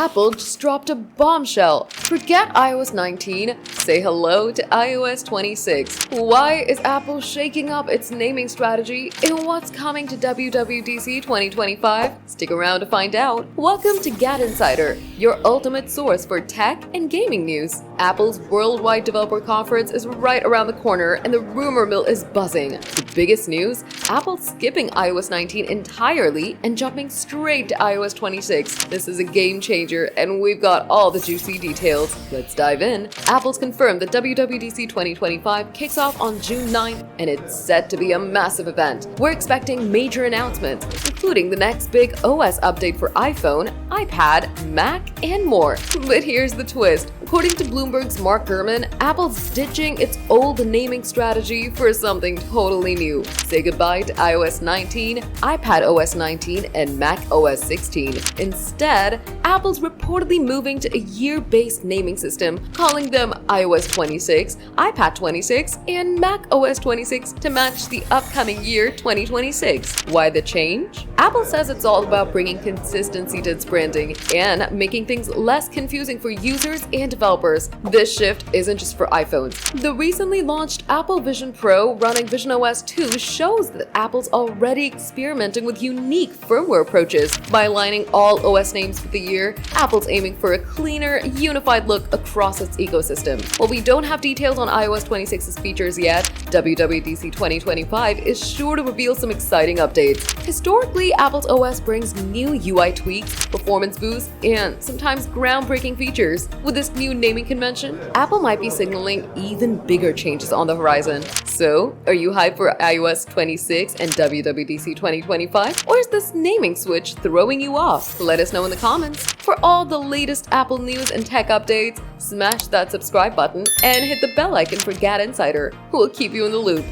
Apple just dropped a bombshell. Forget iOS 19, say hello to iOS 26. Why is Apple shaking up its naming strategy and what's coming to WWDC 2025? Stick around to find out. Welcome to GadInsider, your ultimate source for tech and gaming news. Apple's Worldwide Developer Conference is right around the corner and the rumor mill is buzzing. The biggest news? Apple's skipping iOS 19 entirely and jumping straight to iOS 26. This is a game changer and we've got all the juicy details. Let's dive in. Apple's confirmed that WWDC 2025 kicks off on June 9th and it's set to be a massive event. We're expecting major announcements, including the next big OS update for iPhone, iPad, Mac, and more. But here's the twist. According to Bloomberg's Mark Gurman, Apple's ditching its old naming strategy for something totally new. Say goodbye to iOS 19, iPad OS 19, and Mac OS 16. Instead, Apple's reportedly moving to a year-based naming system, calling them iOS 26, iPad 26, and Mac OS 26 to match the upcoming year 2026. Why the change? Apple says it's all about bringing consistency to its branding and making things less confusing for users and developers. This shift isn't just for iPhones. The recently launched Apple Vision Pro running visionOS 2 shows that Apple's already experimenting with unique firmware approaches. By aligning all OS names for the year, Apple's aiming for a cleaner, unified look across its ecosystem. While we don't have details on iOS 26's features yet, WWDC 2025 is sure to reveal some exciting updates. Historically, Apple's OS brings new UI tweaks, performance boosts, and sometimes groundbreaking features. With this new naming convention, Apple might be signaling even bigger changes on the horizon. So, are you hyped for iOS 26 and WWDC 2025? Or is this naming switch throwing you off? Let us know in the comments. For all the latest Apple news and tech updates, smash that subscribe button and hit the bell icon for GadInsider, who will keep you in the loop.